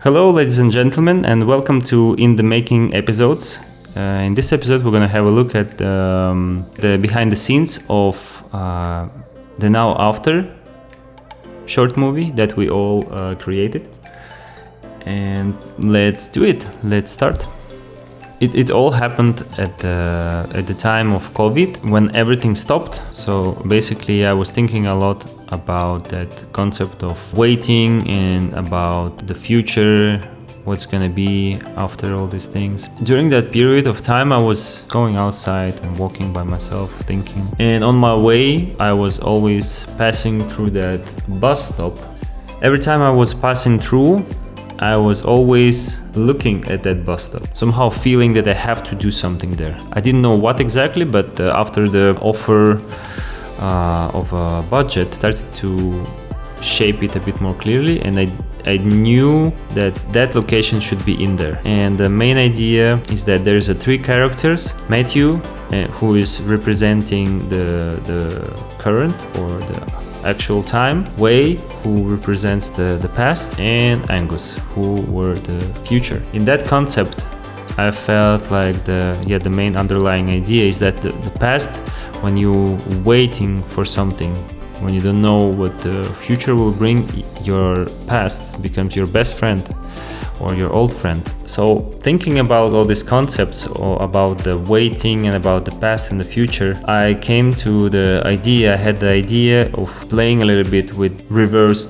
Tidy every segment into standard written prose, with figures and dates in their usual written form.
Hello, ladies and gentlemen, and welcome to In the Making episodes. In this episode, we're going to have a look at the behind the scenes of TheNowAfter short movie that we all created. And let's do it. Let's start. It all happened at the time of COVID, when everything stopped. So basically I was thinking a lot about that concept of waiting and about the future, what's gonna be after all these things. During that period of time I was going outside and walking by myself, thinking. And on my way I was always passing through that bus stop. Every time I was passing through, I was always looking at that bus stop, somehow feeling that I have to do something there. I didn't know what exactly, but after the offer of a budget, I started to shape it a bit more clearly, and I knew that that location should be in there. And the main idea is that there's three characters: Matthew, who is representing the current or the actual time, Wei, who represents the past, and Aounghus, who were the future. In that concept, I felt like the main underlying idea is that the past, when you're waiting for something, when you don't know what the future will bring, your past becomes your best friend or your old friend. So thinking about all these concepts, or about the waiting and about the past and the future, I came to the idea, I had the idea of playing a little bit with reversed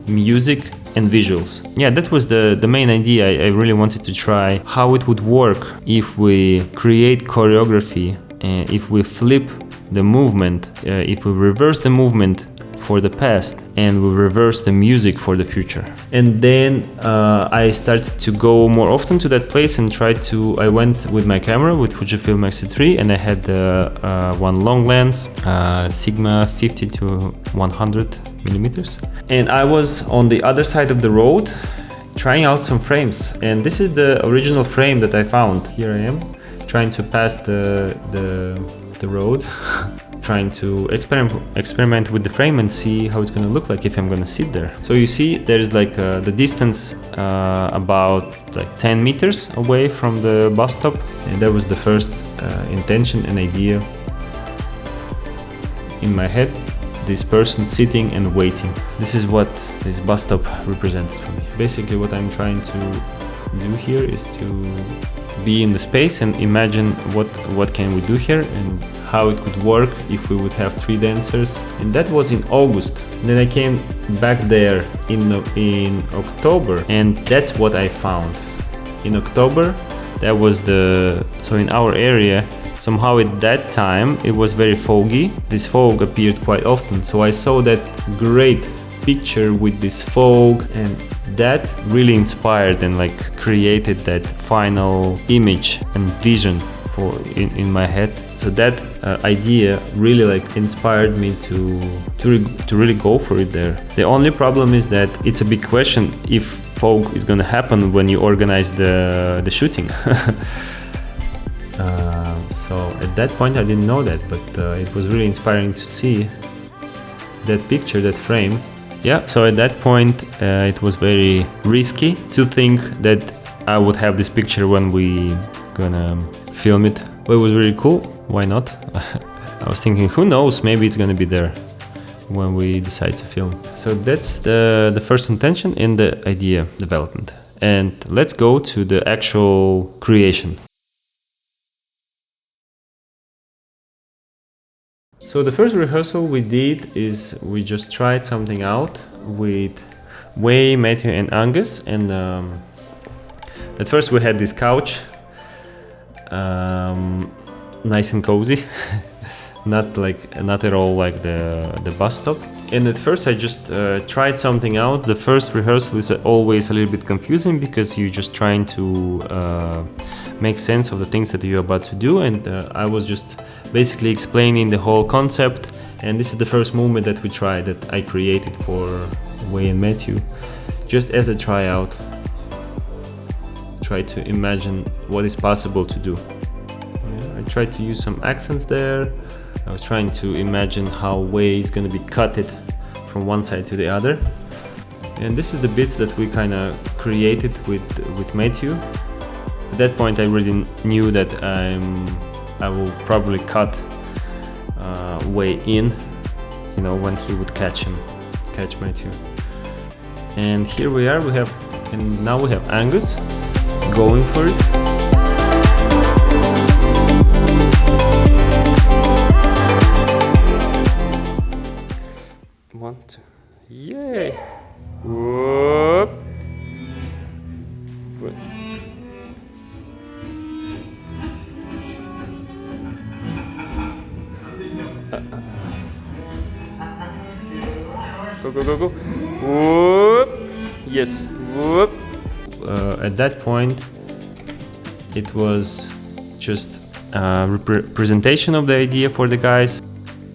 music and visuals. Yeah, that was the main idea. I really wanted to try how it would work if we create choreography, if we flip the movement, if we reverse the movement for the past and we reverse the music for the future. And then I started to go more often to that place and I went with my camera, with Fujifilm X3, and I had one long lens, Sigma 50 to 100 millimeters. And I was on the other side of the road trying out some frames. And this is the original frame that I found. Here I am, trying to pass the road, trying to experiment with the frame and see how it's gonna look like if I'm gonna sit there. So you see there's like the distance about like 10 meters away from the bus stop, and that was the first intention and idea in my head. This person sitting and waiting. This is what this bus stop represented for me. Basically what I'm trying to do here is to be in the space and imagine what can we do here and how it could work if we would have three dancers. And that was in August. Then I came back there in October, and that's what I found. In October, that was so in our area, somehow at that time it was very foggy. This fog appeared quite often, so I saw that great picture with this fog, and that really inspired and like created that final image and vision in my head. So that idea really like inspired me to really go for it there. The only problem is that it's a big question if fog is gonna happen when you organize the shooting. So at that point I didn't know that, but it was really inspiring to see that picture, that frame. Yeah, so at that point it was very risky to think that I would have this picture when we gonna film it. But it was really cool, why not? I was thinking, who knows, maybe it's gonna be there when we decide to film. So that's the first intention in the idea development. And let's go to the actual creation. So the first rehearsal we did is we just tried something out with Wei, Matthew and Aounghus, and at first we had this couch, nice and cozy, not at all like the bus stop. And at first I just tried something out. The first rehearsal is always a little bit confusing because you're just trying to make sense of the things that you're about to do, and I was just basically explaining the whole concept. And this is the first movement that we tried, that I created for Wei and Matthew, just as a tryout. Try to imagine what is possible to do. I tried to use some accents there. I was trying to imagine how Wei is going to be cutted from one side to the other. And this is the bits that we kind of created with Matthew. At that point I already knew that I will probably cut way in, you know, when he would catch Matthew. And here we are, and now we have Aounghus going for it. One, two, yay! Whoop! Go, go, go, go! Whoop! Yes, whoop! At that point, it was just a representation of the idea for the guys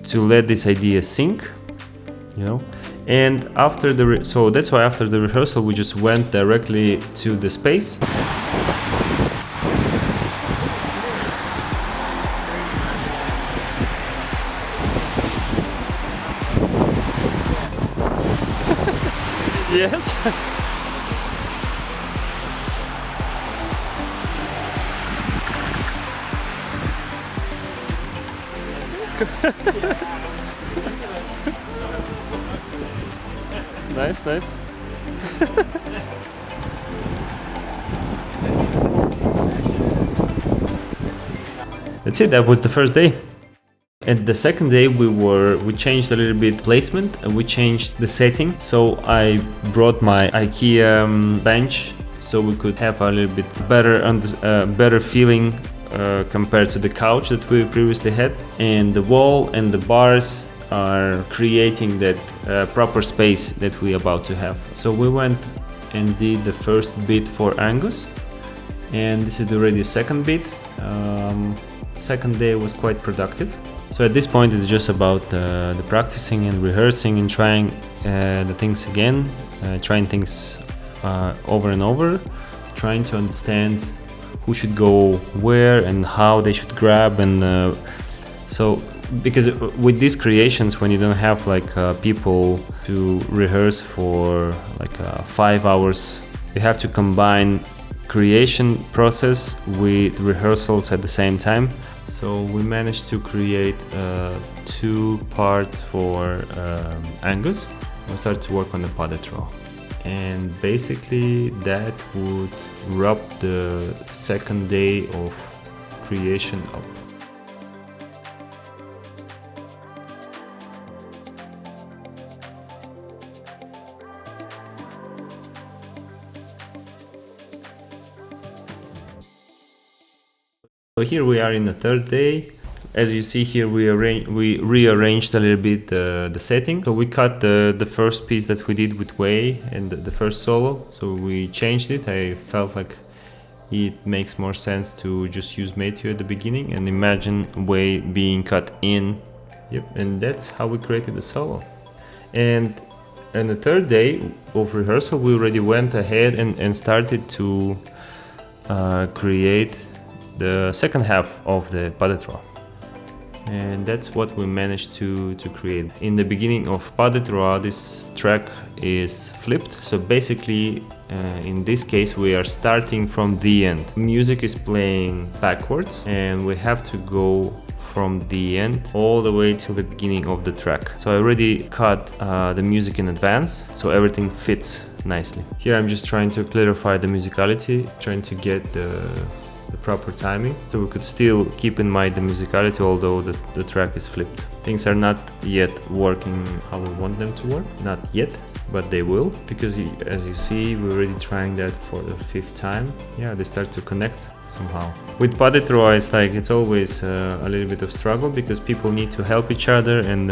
to let this idea sink, you know. And after so that's why after the rehearsal we just went directly to the space. Yes. Nice, nice. That's it, that was the first day. And the second day we changed a little bit placement and we changed the setting. So I brought my IKEA bench so we could have a little bit better feeling compared to the couch that we previously had. And the wall and the bars are creating that proper space that we're about to have. So we went and did the first beat for Aounghus, and this is already the second beat. Second day was quite productive. So at this point it's just about the practicing and rehearsing and trying the things again, trying things over and over, trying to understand who should go where and how they should grab. And so because with these creations, when you don't have like people to rehearse for like 5 hours, you have to combine creation process with rehearsals at the same time. So we managed to create 2 parts for Aounghus. We started to work on the pas de trois, and basically that would wrap the second day of creation up. So here we are in the third day. As you see here, we rearranged a little bit the setting. So we cut the first piece that we did with Wei and the first solo. So we changed it. I felt like it makes more sense to just use Matthew at the beginning and imagine Wei being cut in. Yep, and that's how we created the solo. And on the third day of rehearsal, we already went ahead and started to create the second half of the pas de trois. And that's what we managed to create. In the beginning of pas de trois, this track is flipped. So basically, in this case, we are starting from the end. Music is playing backwards and we have to go from the end all the way to the beginning of the track. So I already cut the music in advance, so everything fits nicely. Here I'm just trying to clarify the musicality, trying to get the proper timing, so we could still keep in mind the musicality, although the track is flipped. Things are not yet working how we want them to work, not yet, but they will, because as you see, we're already trying that for the 5th time. Yeah, they start to connect somehow. With pas de trois, it's always a little bit of struggle, because people need to help each other and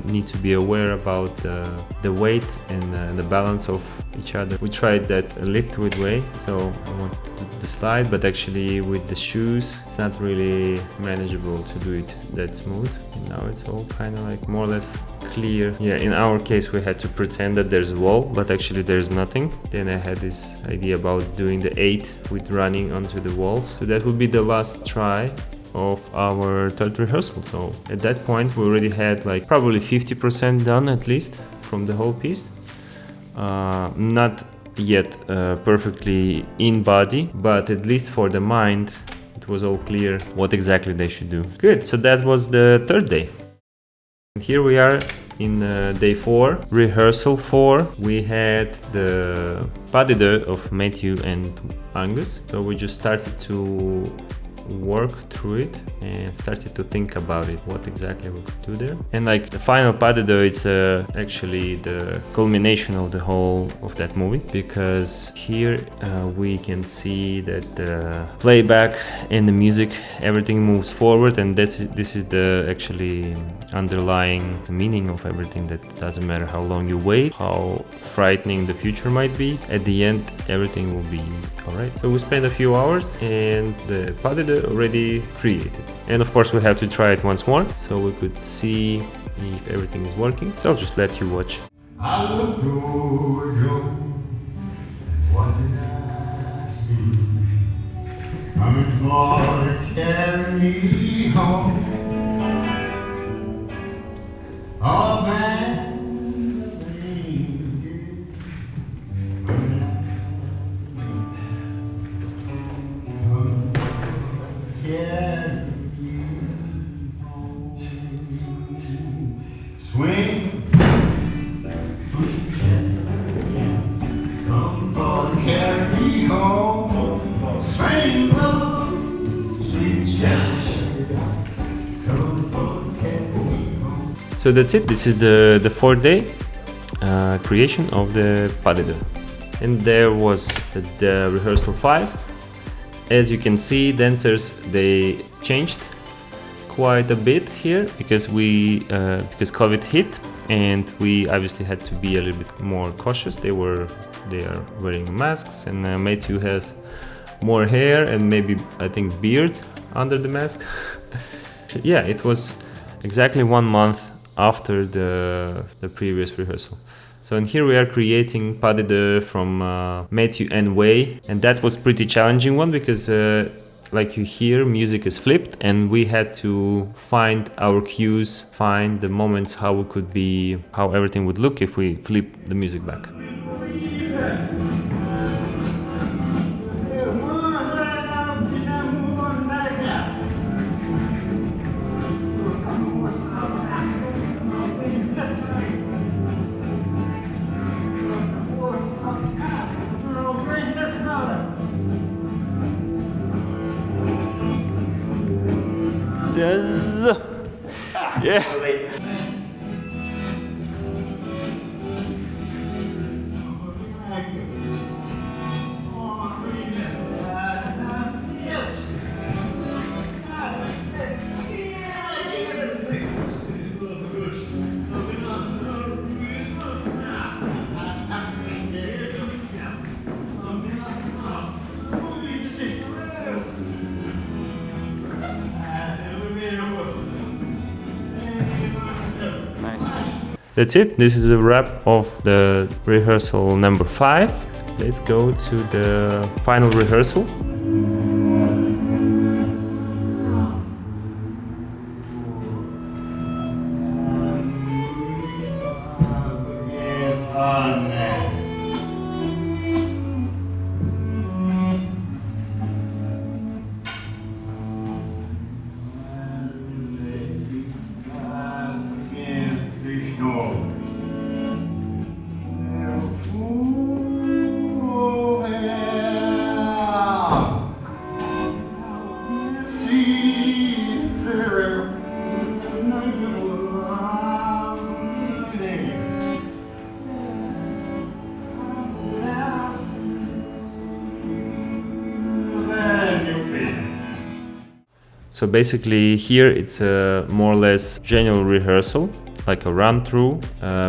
need to be aware about the weight and the balance of each other. We tried that lift with Wei, so I wanted to do the slide, but actually with the shoes it's not really manageable to do it that smooth. Now it's all kind of like more or less clear. Yeah, in our case we had to pretend that there's a wall, but actually there's nothing. Then I had this idea about doing the 8 with running onto the walls. So that would be the last try of our third rehearsal. So at that point we already had like probably 50% done at least from the whole piece. not yet perfectly in body, but at least for the mind it was all clear what exactly they should do. Good, so that was the third day. And here we are in day 4, rehearsal 4. We had the pas de deux of Matthew and Aounghus, so we just started to work through it and started to think about it, what exactly we could do there. And like the final pas de deux, it's actually the culmination of the whole of that movie, because here we can see that the playback and the music, everything moves forward, and this is the actually underlying meaning of everything, that doesn't matter how long you wait, how frightening the future might be, at the end everything will be alright. So we spent a few hours and the pas de deux already created, and of course we have to try it once more so we could see if everything is working. So I'll just let you watch. I looked toward you, what did I see? Coming for to carry me home. Oh man, swing, come for to carry me home. Swing, love, sweet child, come for to carry me home. So that's it. This is the 4th day creation of the pas de deux. And there was the rehearsal 5. As you can see, dancers, they changed quite a bit here because because COVID hit, and we obviously had to be a little bit more cautious. They are wearing masks, and Matthew has more hair and maybe, I think, beard under the mask. Yeah, it was exactly 1 month after the previous rehearsal. So, and here we are creating pas de deux from Matthew and Wei, and that was pretty challenging one because like you hear, music is flipped, and we had to find our cues, find the moments how everything would look if we flip the music back. Yes. Yeah. That's it. This is a wrap of the rehearsal number 5. Let's go to the final rehearsal. So basically here it's a more or less general rehearsal, like a run through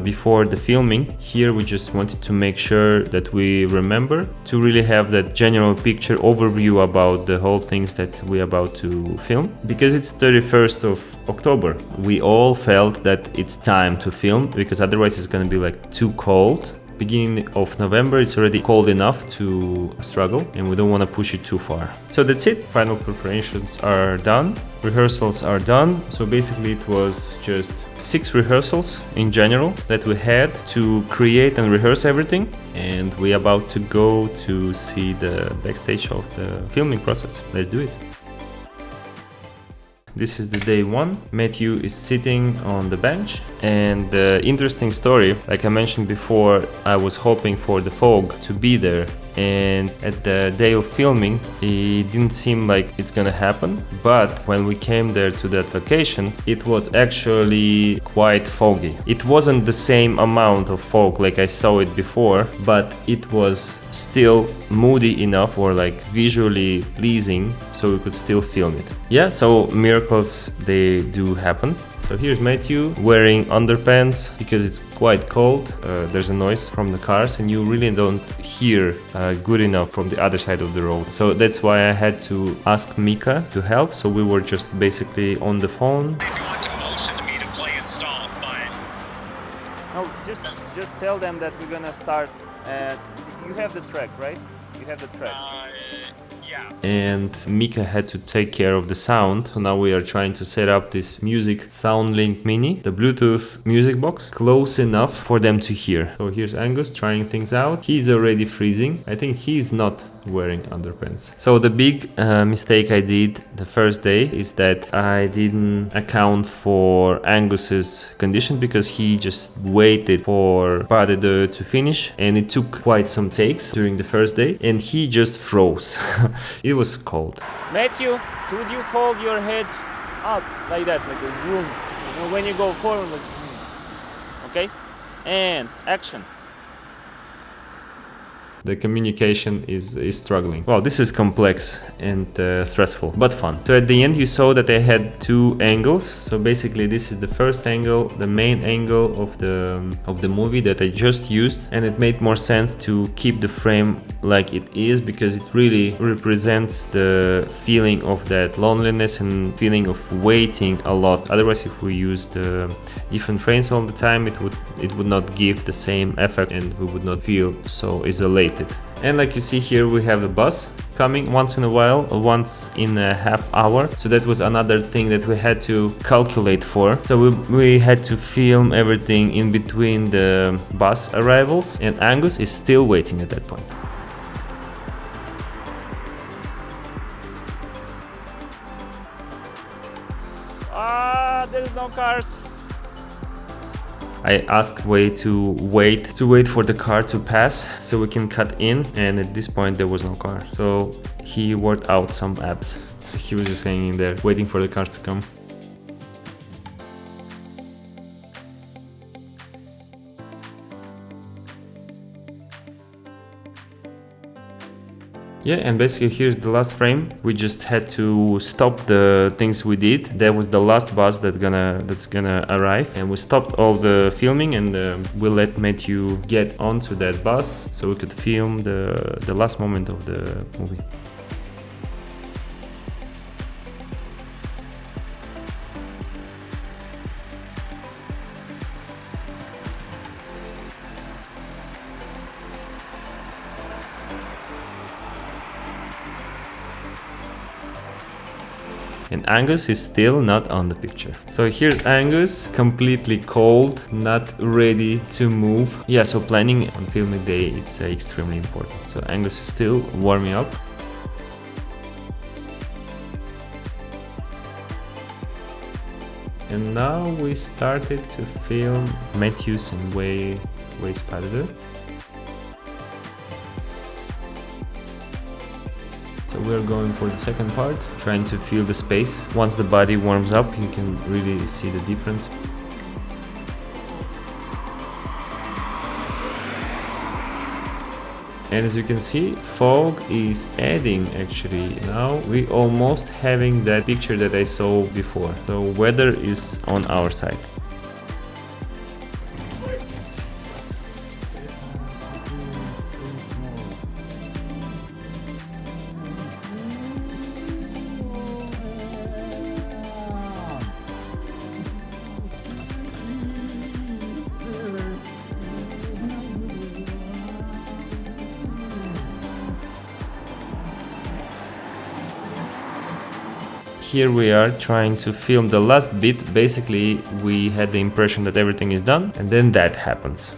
before the filming. Here we just wanted to make sure that we remember to really have that general picture overview about the whole things that we're about to film. Because it's 31st of October, we all felt that it's time to film, because otherwise it's gonna be like too cold beginning of November, it's already cold enough to struggle, and we don't want to push it too far. So that's it. Final preparations are done. Rehearsals are done. So basically it was just 6 rehearsals in general that we had to create and rehearse everything. And we're about to go to see the backstage of the filming process. Let's do it. This is the day 1. Matthew is sitting on the bench, and the interesting story, like I mentioned before, I was hoping for the fog to be there, and at the day of filming it didn't seem like it's gonna happen, but when we came there to that location, it was actually quite foggy. It wasn't the same amount of fog like I saw it before, but it was still moody enough, or like visually pleasing, so we could still film it. Yeah, so miracles, they do happen. So here's Matthew wearing underpants because it's quite cold. There's a noise from the cars and you really don't hear good enough from the other side of the road. So that's why I had to ask Micah to help. So we were just basically on the phone. No, just tell them that we're gonna start at... You have the track, right? You have the track. Yeah. And Micah had to take care of the sound. So now we are trying to set up this music SoundLink Mini, the Bluetooth music box, close enough for them to hear. So here's Aounghus trying things out. He's already freezing. I think he's not wearing underpants. So the big mistake I did the first day is that I didn't account for Anghus's condition, because he just waited for pas de deux to finish, and it took quite some takes during the first day, and he just froze. It was cold. Matthew, could you hold your head up like that, like a room? You know, when you go forward, like, okay? And action. The communication is struggling. Wow, this is complex and stressful, but fun. So at the end you saw that I had 2 angles. So basically this is the first angle, the main angle of the movie that I just used, and it made more sense to keep the frame like it is, because it really represents the feeling of that loneliness and feeling of waiting a lot. Otherwise, if we used different frames all the time, it would not give the same effect and we would not feel so isolated. And like you see here, we have a bus coming once in a while, once in a half hour. So that was another thing that we had to calculate for. So we had to film everything in between the bus arrivals, and Aounghus is still waiting at that point. There's no cars. I asked Wei to wait for the car to pass so we can cut in, and at this point there was no car. So he worked out some abs. He was just hanging there waiting for the cars to come. Yeah, and basically here's the last frame. We just had to stop the things we did. That was the last bus that's gonna arrive, and we stopped all the filming, and we let Matthew get onto that bus so we could film the last moment of the movie. And Aounghus is still not on the picture. So here's Aounghus, completely cold, not ready to move. Yeah, so planning on filming day, it's extremely important. So Aounghus is still warming up. And now we started to film Matthew's and Wei's pas de deux. So we're going for the second part, trying to feel the space. Once the body warms up, you can really see the difference. And as you can see, fog is adding actually. Now we almost having that picture that I saw before. So weather is on our side. Here we are trying to film the last bit. Basically, we had the impression that everything is done, and then that happens.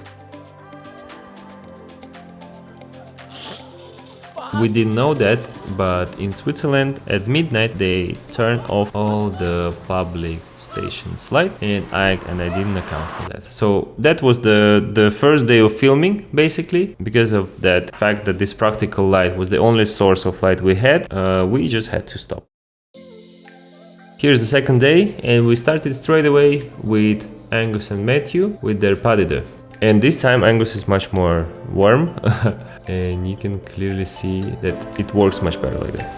We didn't know that, but in Switzerland at midnight they turn off all the public stations light, and I didn't account for that. So that was the first day of filming, basically. Because of that fact that this practical light was the only source of light we had, we just had to stop. Here's the second day, and we started straight away with Aounghus and Matthew with their pas de deux. And this time Aounghus is much more warm and you can clearly see that it works much better like that.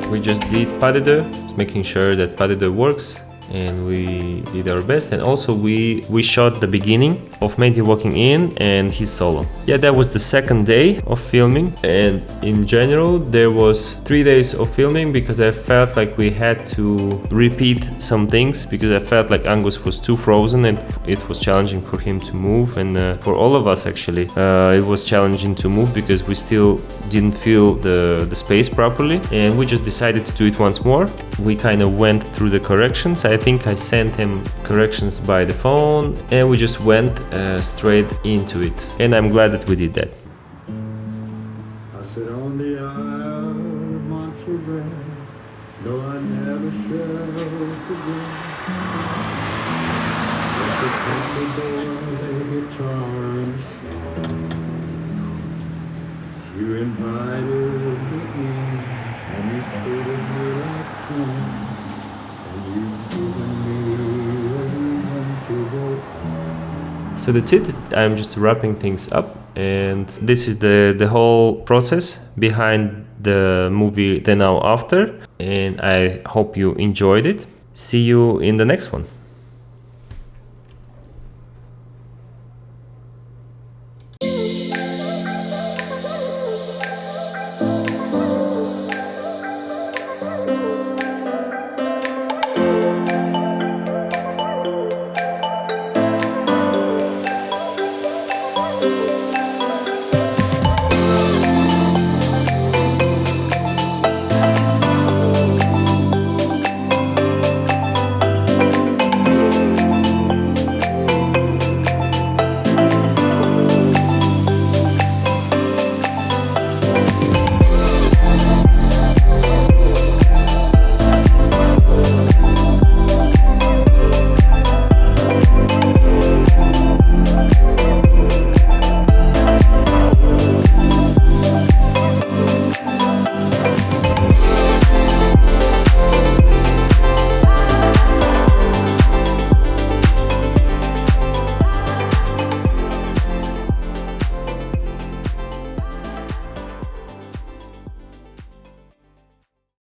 We just did pas de deux, making sure that pas de deux works, and we did our best. And also we shot the beginning of Matthew walking in and his solo. Yeah, that was the second day of filming, and in general there was 3 days of filming because I felt like we had to repeat some things, because I felt like Aounghus was too frozen and it was challenging for him to move, and for all of us actually it was challenging to move because we still didn't feel the space properly, and we just decided to do it once more. We kind of went through the corrections. I think I sent him corrections by the phone, and we just went straight into it, and I'm glad that we did that. I sit on the aisle of Montserrat, though I never shall forget. Just a country boy, guitar and song. You invited me in, and you treated me like fun, and you've given me a reason to go on. So that's it. I'm just wrapping things up, and this is the whole process behind the movie TheNowAfter, and I hope you enjoyed it. See you in the next one.